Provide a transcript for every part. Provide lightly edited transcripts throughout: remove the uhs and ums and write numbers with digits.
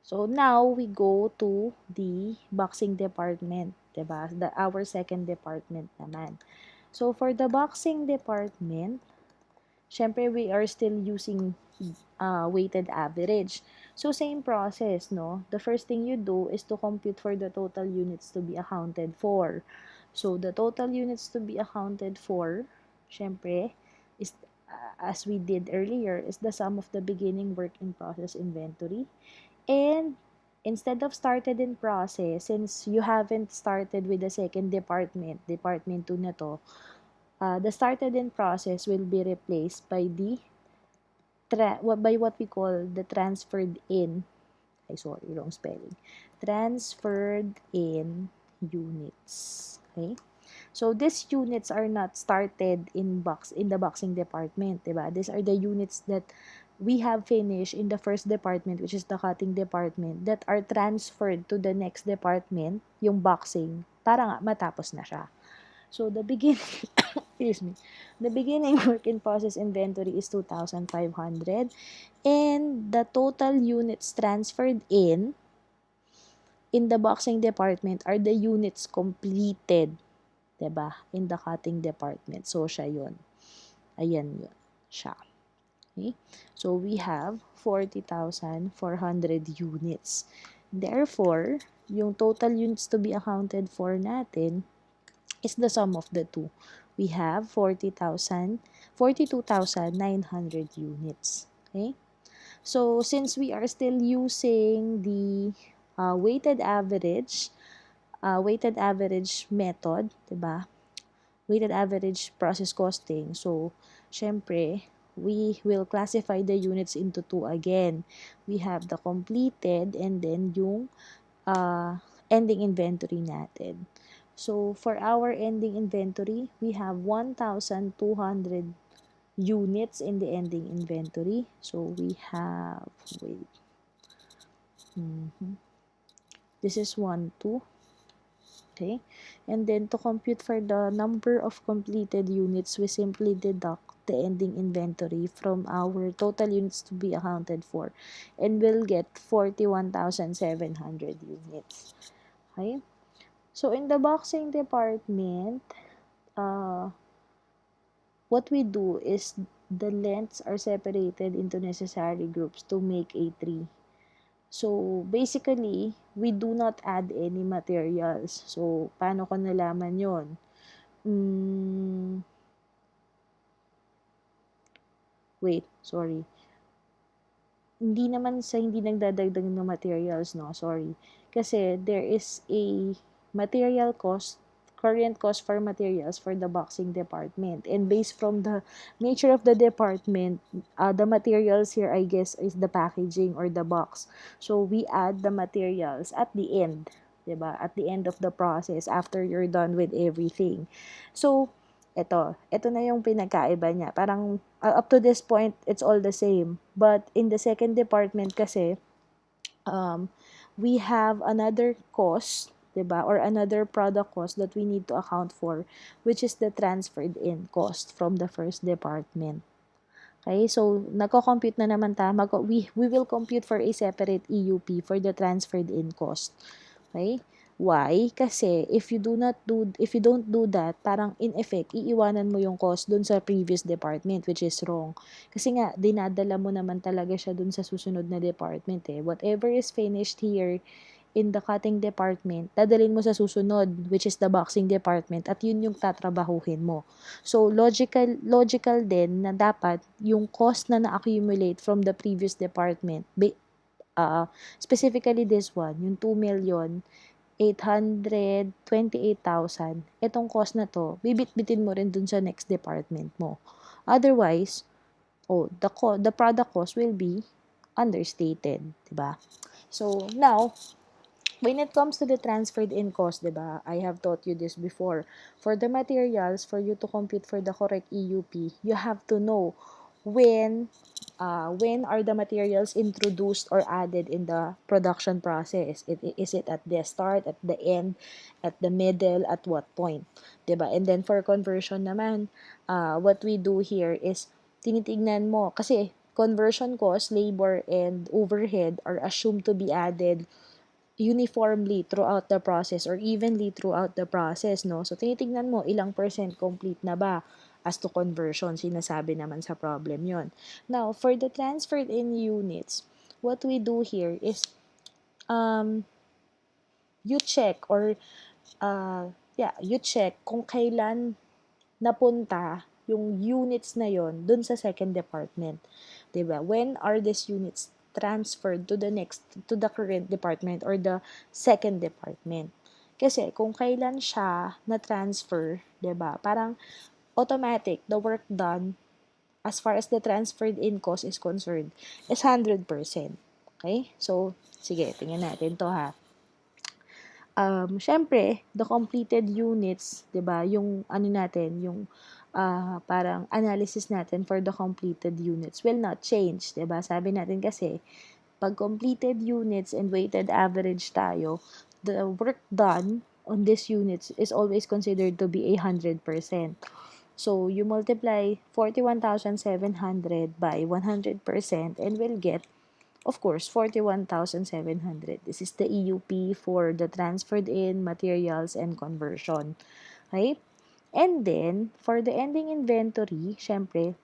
So now we go to the boxing department, diba? Our second department naman. So for the boxing department, syempre we are still using weighted average. So same process, no? The first thing you do is to compute for the total units to be accounted for. So the total units to be accounted for, syempre, is as we did earlier, is the sum of the beginning work in process inventory. And instead of started in process, since you haven't started with the second department, department 2 na to, the started in process will be replaced by the by what we call the transferred in. Ay, sorry, wrong spelling. Transferred in units. Okay? So these units are not started in the boxing department, diba? These are the units that we have finished in the first department, which is the cutting department, that are transferred to the next department, yung boxing, para nga matapos na siya. So the beginning, excuse me, the beginning work in process inventory is 2,500, and the total units transferred in the boxing department are the units completed, 'di ba? In the cutting department. So siya 'yon. Ayan 'yon. Siya. Okay? So we have 40,400 units. Therefore, yung total units to be accounted for natin is the sum of the two. We have 42,900 units. Okay? So, since we are still using the weighted average method, 'di ba? Weighted average process costing. So, syempre, we will classify the units into two again. We have the completed and then yung ending inventory natin. So, for our ending inventory, we have 1,200 units in the ending inventory. So, we have, wait, this is 1, 2, okay? And then, to compute for the number of completed units, we simply deduct the ending inventory from our total units to be accounted for, and we'll get 41,700 units. Okay? So, in the boxing department, what we do is the lengths are separated into necessary groups to make a tree. So, basically, we do not add any materials. So, paano ko nalaman yon? Wait, sorry. Hindi naman sa hindi nagdadagdag ng materials, no? Sorry. Kasi there is a material cost, current cost for materials for the boxing department. And based from the nature of the department, the materials here, I guess, is the packaging or the box. So, we add the materials at the end. 'Di ba? At the end of the process, after you're done with everything. So, ito na yung pinagkaiba niya. Parang up to this point, it's all the same. But in the second department kasi, we have another cost, 'di ba? Or another product cost that we need to account for, which is the transferred in cost from the first department. Okay? So, nagko-compute na naman tayo. We will compute for a separate EUP for the transferred in cost. Okay? Why? Kasi if you don't do that, parang in effect, iiwanan mo yung cost dun sa previous department, which is wrong. Kasi nga, dinadala mo naman talaga siya dun sa susunod na department eh. Whatever is finished here in the cutting department, dadalhin mo sa susunod, which is the boxing department, at yun yung tatrabahuhin mo. So, logical din na dapat yung cost na na-accumulate from the previous department, specifically this one, yung 2,828,000, itong cost na to, bibit-bitin mo rin dun sa next department mo. Otherwise, the product cost will be understated, diba? So, now, when it comes to the transferred in cost, diba, I have taught you this before. For the materials, for you to compute for the correct EUP, you have to know when are the materials introduced or added in the production process? Is it at the start, at the end, at the middle, at what point? 'Di ba? And then for conversion naman, what we do here is tinitignan mo kasi conversion cost, labor, and overhead are assumed to be added uniformly throughout the process or evenly throughout the process, no? So, tinitignan mo, ilang percent complete na ba as to conversion. Sinasabi naman sa problem yon. Now, for the transferred in units, what we do here is, um, you check or, you check kung kailan napunta yung units na yon dun sa second department. 'Di ba? When are these units transferred to the current department or the second department? Kasi kung kailan siya na-transfer, 'di ba? Parang automatic, the work done as far as the transferred in cost is concerned is 100%. Okay? So, sige, tingnan natin to ha. Syempre, the completed units, 'di ba? Yung ano natin, yung parang analysis natin for the completed units will not change, 'di ba? Sabi natin kasi pag completed units and weighted average tayo, the work done on these units is always considered to be 100%. So, you multiply 41,700 by 100% and will get, of course, 41,700. This is the EUP for the transferred in materials and conversion. Okay? And then, for the ending inventory, syempre,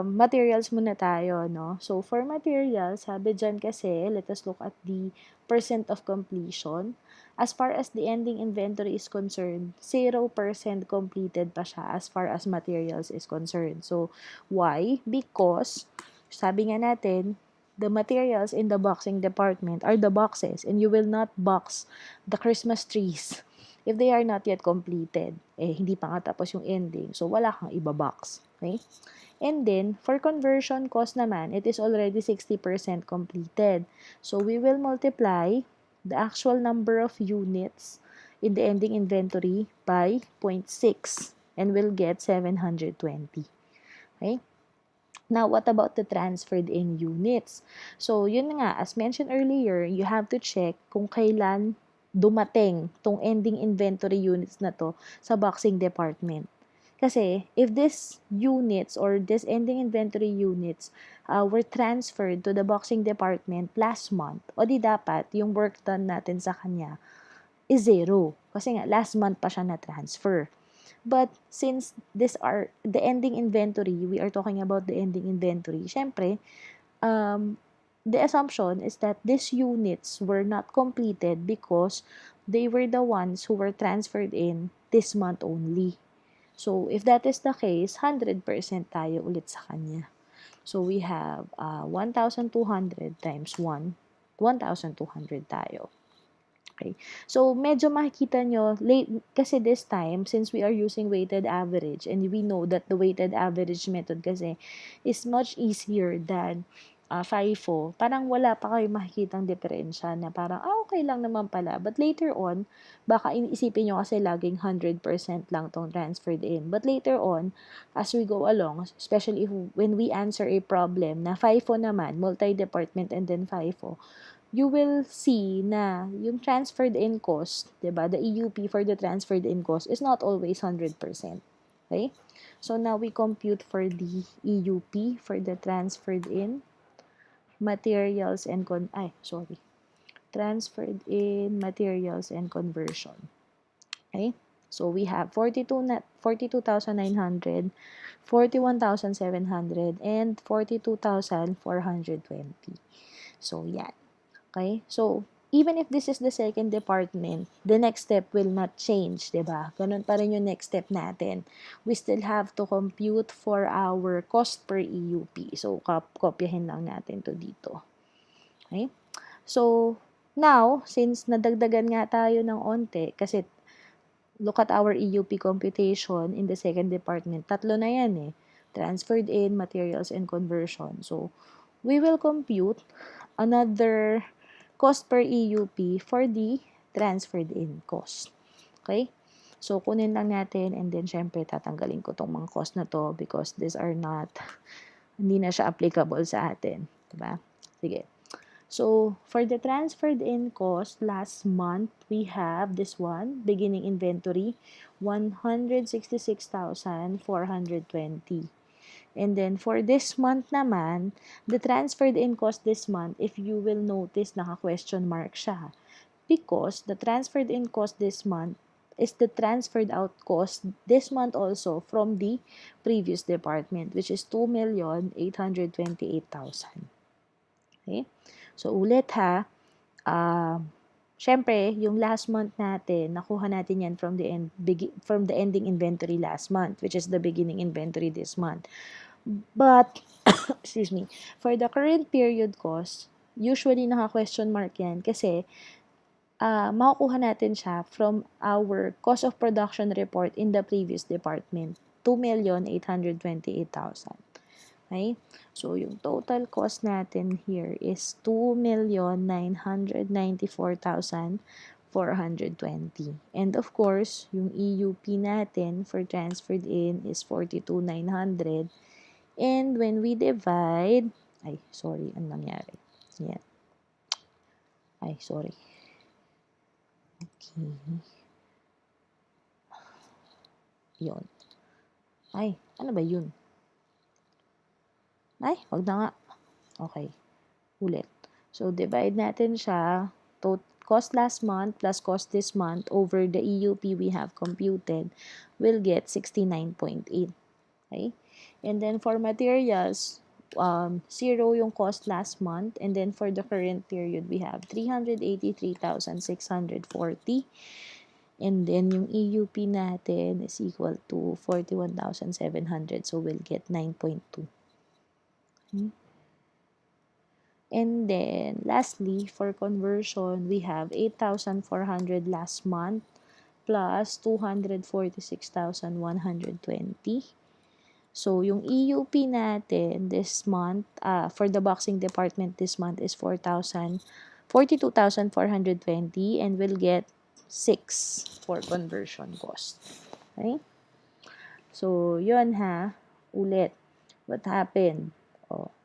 materials muna tayo, no? So, for materials, sabi dyan kasi, let us look at the percent of completion. As far as the ending inventory is concerned, 0% completed pa siya as far as materials is concerned. So, why? Because, sabi nga natin, the materials in the boxing department are the boxes and you will not box the Christmas trees if they are not yet completed. Eh, hindi pa nga tapos yung ending. So, wala kang ibabox. Okay? And then, for conversion cost naman, it is already 60% completed. So, we will multiply the actual number of units in the ending inventory by 0.6 and we'll get 720. Okay? Now, what about the transferred in units? So, yun nga, as mentioned earlier, you have to check kung kailan dumating tong ending inventory units na to sa boxing department. Kasi, if these units or this ending inventory units were transferred to the boxing department last month, o di dapat yung work done natin sa kanya is 0. Kasi nga, last month pa siya na-transfer. But since these are the ending inventory, we are talking about the ending inventory, syempre, the assumption is that these units were not completed because they were the ones who were transferred in this month only. So, if that is the case, 100% tayo ulit sa kanya. So, we have 1,200 times 1, 1,200 tayo. Okay. So, medyo makikita nyo, kasi this time, since we are using weighted average, and we know that the weighted average method kasi is much easier than FIFO, parang wala pa kayo makikitang diferensya na parang, okay lang naman pala. But later on, baka inisipin nyo kasi laging 100% lang tong transferred in. But later on, as we go along, especially when we answer a problem na FIFO naman, multi-department and then FIFO, you will see na yung transferred in cost, 'di ba? The EUP for the transferred in cost is not always 100%. Okay? So now we compute for the EUP for the transferred in materials and transferred in materials and conversion. Okay? So we have 42,900, 41,700 and 42,420. So yan. Okay? So, even if this is the second department, the next step will not change, 'di ba? Ganun pa rin yung next step natin. We still have to compute for our cost per EUP. So, kopyahin lang natin to dito. Okay? So, now, since nadagdagan nga tayo ng onte, kasi look at our EUP computation in the second department. Tatlo na yan eh. Transferred in, materials, and conversion. So, we will compute another cost per EUP for the transferred in cost. Okay? So, kunin lang natin and then syempre tatanggalin ko tong mga cost na to because these are not, hindi na siya applicable sa atin. Diba? Sige. So, for the transferred in cost, last month, we have this one, beginning inventory, 166,420. And then, for this month naman, the transferred in cost this month, if you will notice, naka-question mark siya. Because the transferred in cost this month is the transferred out cost this month also from the previous department, which is 2,828,000. Okay? So, ulit ha, syempre, yung last month natin, nakuha natin yan from the ending inventory last month, which is the beginning inventory this month. But, excuse me, for the current period cost, usually naka-question mark yan kasi makukuha natin siya from our cost of production report in the previous department, 2,828,000. Okay? So, yung total cost natin here is 2,994,420. And of course, yung EUP natin for transferred in is 42,900. And when we divide, ay, sorry, ang nangyari? Yan. Ay, sorry. Okay. Yun. Ay, ano ba yun? Ay, wag na nga. Okay. Ulit. So, divide natin siya. Cost last month plus cost this month over the EUP we have computed will get 69.8. Okay? And then for materials, 0 yung cost last month. And then for the current period, we have 383,640. And then yung EUP natin is equal to 41,700. So we'll get 9.2. Okay? And then, lastly, for conversion, we have 8,400 last month plus 246,120. So, yung EUP natin this month, for the boxing department this month is 42,420 and we'll get 6 for conversion cost. Okay? So, yun ha. Ulit. What happened?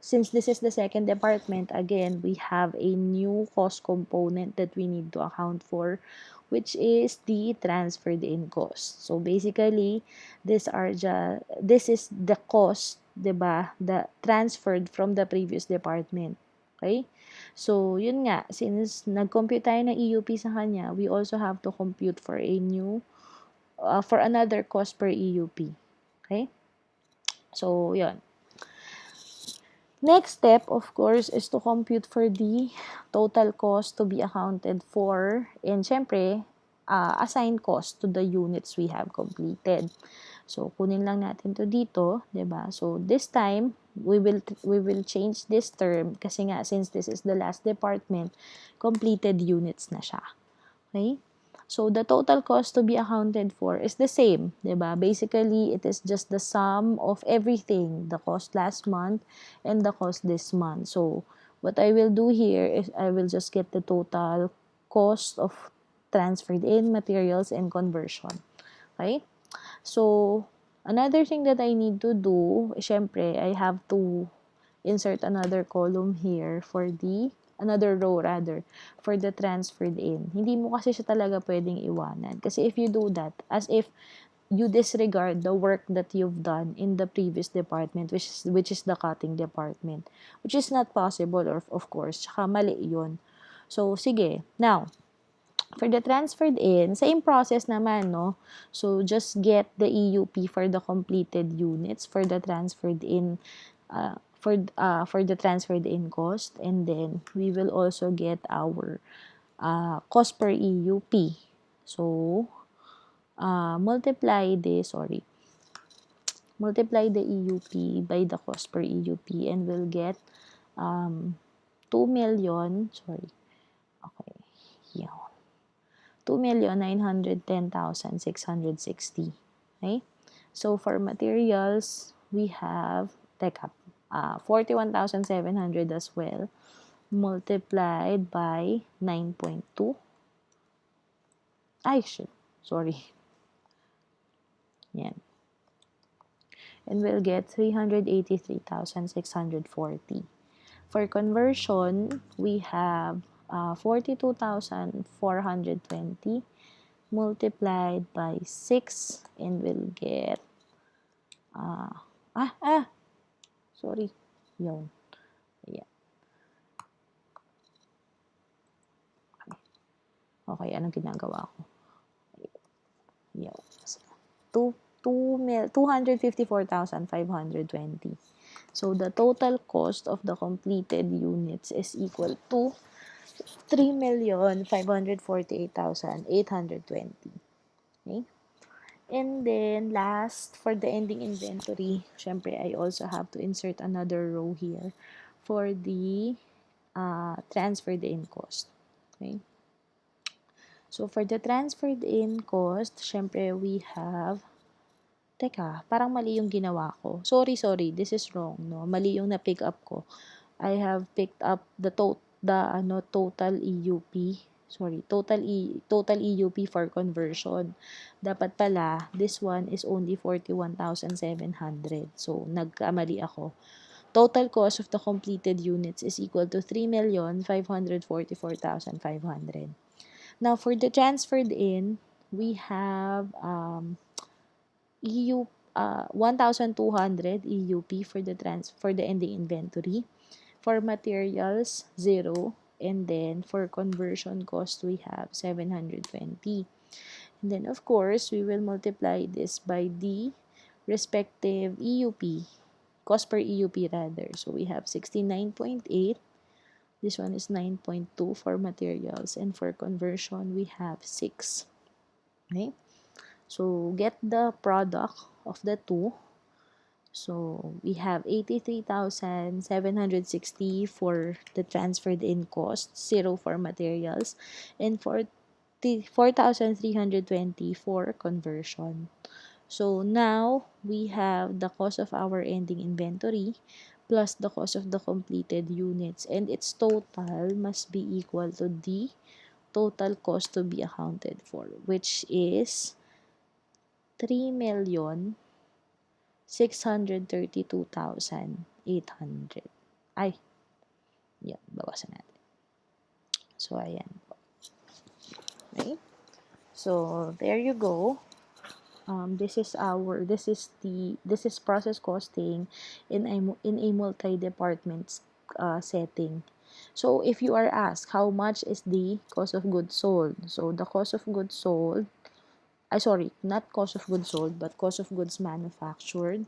Since this is the second department, again, we have a new cost component that we need to account for, which is the transferred in cost. So basically, this is the cost, 'di ba, the transferred from the previous department. Okay? So, yun nga, since nag-compute tayo ng EUP sa kanya, we also have to compute for for another cost per EUP. Okay? So, yun. Next step, of course, is to compute for the total cost to be accounted for and syempre, assign cost to the units we have completed. So, kunin lang natin to dito, 'di ba? So, this time, we will change this term kasi nga, since this is the last department, completed units na siya. Okay? So, the total cost to be accounted for is the same, 'di ba? Basically, it is just the sum of everything, the cost last month and the cost this month. So, what I will do here is I will just get the total cost of transferred in materials and conversion. Okay? So, another thing that I need to do, syempre, I have to insert another column here for another row rather, for the transferred in. Hindi mo kasi siya talaga pwedeng iwanan. Kasi if you do that, as if you disregard the work that you've done in the previous department, which is the cutting department, which is not possible, of course. Tsaka mali yun. So, sige. Now, for the transferred in, same process naman, no? So, just get the EUP for the completed units for the transferred in for the transferred in cost, and then we will also get our cost per EUP. So, multiply the EUP by the cost per EUP and we'll get 2 million, okay, yeah, 2,910,660. Okay? So, for materials, we have, 41,700 as well, multiplied by 9.2. Sorry. Yan. And we'll get 383,640. For conversion, we have 42,420 multiplied by 6 and we'll get Sorry. Yun. Ayan. Okay, anong ginagawa ko? Yun. Two, 254,520. So, the total cost of the completed units is equal to 3,548,820. Okay? And then, last, for the ending inventory, syempre, I also have to insert another row here for the transferred in cost. Okay? So, for the transferred in cost, syempre, we have, teka, parang mali yung ginawa ko. Sorry, this is wrong, no? Mali yung na-pick up ko. I have picked up the total EUP. Sorry, total EUP for conversion. Dapat pala, this one is only 41,700. So, nagkamali ako. Total cost of the completed units is equal to 3,544,500. Now, for the transferred in, we have EU 1,200 EUP for the ending inventory. For materials, 0. And then, for conversion cost, we have 720. And then, of course, we will multiply this by the respective EUP, cost per EUP rather. So, we have 69.8. This one is 9.2 for materials. And for conversion, we have 6. Okay? So, get the product of the two. So, we have 83,760 for the transferred in cost, 0 for materials, and 4,320 for conversion. So, now, we have the cost of our ending inventory plus the cost of the completed units, and its total must be equal to the total cost to be accounted for, which is 3,632,800. Ay, yan, bawasan natin. So, ayan. Okay? So, there you go. This is process costing in a multi-department setting. So, if you are asked how much is the cost of goods sold, so the cost of goods sold, not cost of goods sold, but cost of goods manufactured.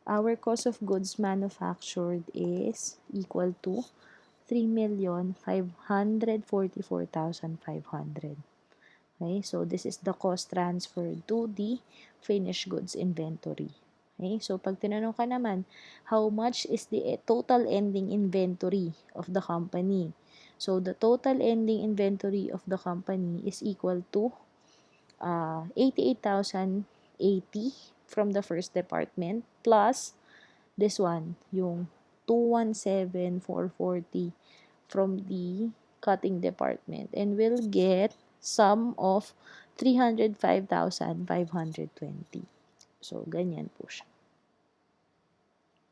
Our cost of goods manufactured is equal to 3,544,500. Okay, so this is the cost transferred to the finished goods inventory. Okay, so pag tinanong ka naman, how much is the total ending inventory of the company? So the total ending inventory of the company is equal to 88,080 from the first department plus this one, yung 217,440 from the cutting department, and we'll get sum of 305,520. So, ganyan po siya.